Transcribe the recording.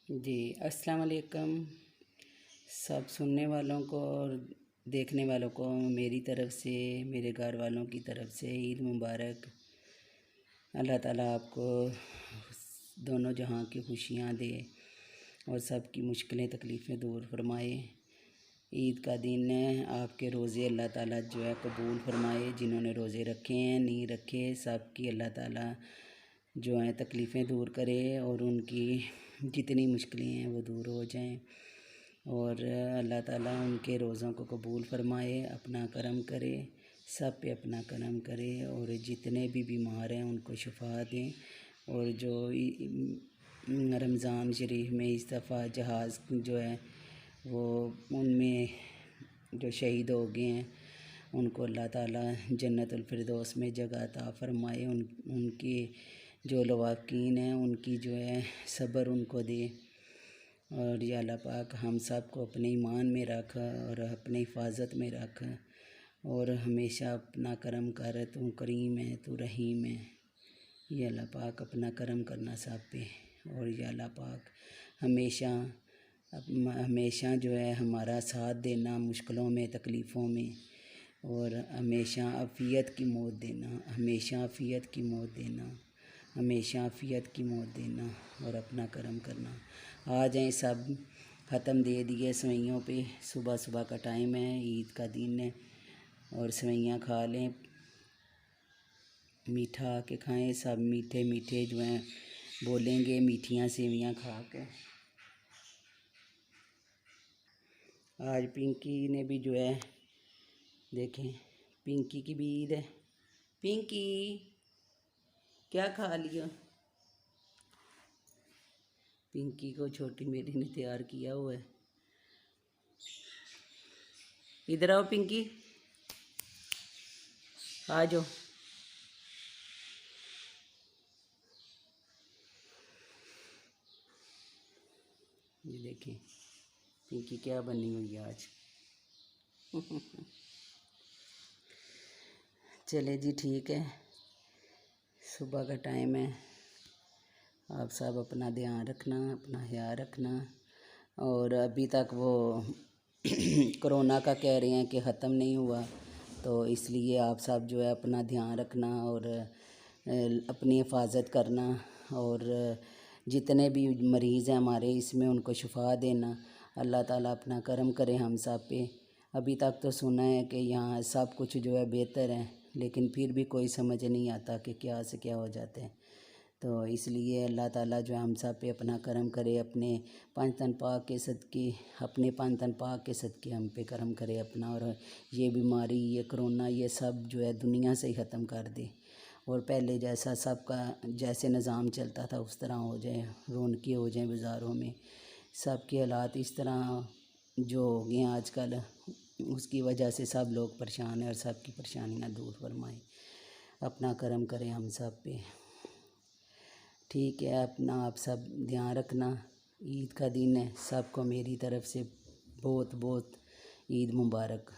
جی السلام علیکم سب سننے والوں کو اور دیکھنے والوں کو میری طرف سے، میرے گھر والوں کی طرف سے عید مبارک۔ اللہ تعالیٰ آپ کو دونوں جہاں کی خوشیاں دے اور سب کی مشکلیں تکلیفیں دور فرمائے۔ عید کا دن ہے، آپ کے روزے اللہ تعالیٰ جو ہے قبول فرمائے۔ جنہوں نے روزے رکھے ہیں، نہیں رکھے، سب کی اللہ تعالیٰ جو ہیں تکلیفیں دور کرے اور ان کی جتنی مشکلیں ہیں وہ دور ہو جائیں، اور اللہ تعالیٰ ان کے روزوں کو قبول فرمائے، اپنا کرم کرے، سب پہ اپنا کرم کرے، اور جتنے بھی بیمار ہیں ان کو شفا دیں۔ اور جو رمضان شریف میں اس دفعہ جہاز جو ہے وہ ان میں جو شہید ہو گئے ہیں ان کو اللہ تعالیٰ جنت الفردوس میں جگہ عطا فرمائے، ان کی جو لواحقین ہیں ان کی جو ہے صبر ان کو دے، اور یا اللہ پاک ہم سب کو اپنے ایمان میں رکھ اور اپنے حفاظت میں رکھ، اور ہمیشہ اپنا کرم کر، تو کریم ہے، تو رحیم ہے۔ یا اللہ پاک اپنا کرم کرنا سب پہ، اور یا اللہ پاک ہمیشہ جو ہے ہمارا ساتھ دینا مشکلوں میں، تکلیفوں میں، اور ہمیشہ عافیت کی موت دینا، ہمیشہ عافیت کی موت دینا، ہمیشہ عافیت کی موت دینا، اور اپنا کرم کرنا۔ آ جائیں سب، ختم دے دیے سوئیوں پہ، صبح صبح کا ٹائم ہے، عید کا دن ہے، اور سوئیاں کھا لیں، میٹھا آ کے کھائیں، سب میٹھے میٹھے جو ہیں بولیں گے، میٹھیاں سیویاں کھا کے۔ آج پنکی نے بھی جو ہے دیکھیں، پنکی کی بھی عید ہے۔ پنکی کیا کھا لیا؟ پنکی کو چھوٹی میری نے تیار کیا ہوا ہے۔ ادھر آؤ پنکی، آ جاؤ۔ یہ دیکھیں پنکی کیا بنی ہوئی ہے آج۔ چلے جی ٹھیک ہے، صبح کا ٹائم ہے، آپ سب اپنا دھیان رکھنا، اپنا خیال رکھنا، اور ابھی تک وہ کرونا کا کہہ رہے ہیں کہ ختم نہیں ہوا، تو اس لیے آپ سب جو ہے اپنا دھیان رکھنا اور اپنی حفاظت کرنا، اور جتنے بھی مریض ہیں ہمارے اس میں ان کو شفا دینا۔ اللہ تعالیٰ اپنا کرم کرے ہم سب پہ۔ ابھی تک تو سنا ہے کہ یہاں سب کچھ جو ہے بہتر ہے، لیکن پھر بھی کوئی سمجھ نہیں آتا کہ کیا سے کیا ہو جاتے ہیں، تو اس لیے اللہ تعالیٰ جو ہے ہم سب پہ اپنا کرم کرے، اپنے پانچ تن پاک کے صدقے، اپنے پانچ تن پاک کے صدقے ہم پہ کرم کرے اپنا، اور یہ بیماری، یہ کرونا، یہ سب جو ہے دنیا سے ہی ختم کر دے، اور پہلے جیسا سب کا جیسے نظام چلتا تھا اس طرح ہو جائے، رونقیں ہو جائیں بازاروں میں۔ سب کے حالات اس طرح جو ہو گئے ہیں آج کل، اس کی وجہ سے سب لوگ پریشان ہیں، اور سب کی پریشانیاں دور فرمائیں، اپنا کرم کریں ہم سب پہ۔ ٹھیک ہے، اپنا آپ سب دھیان رکھنا، عید کا دن ہے، سب کو میری طرف سے بہت بہت عید مبارک۔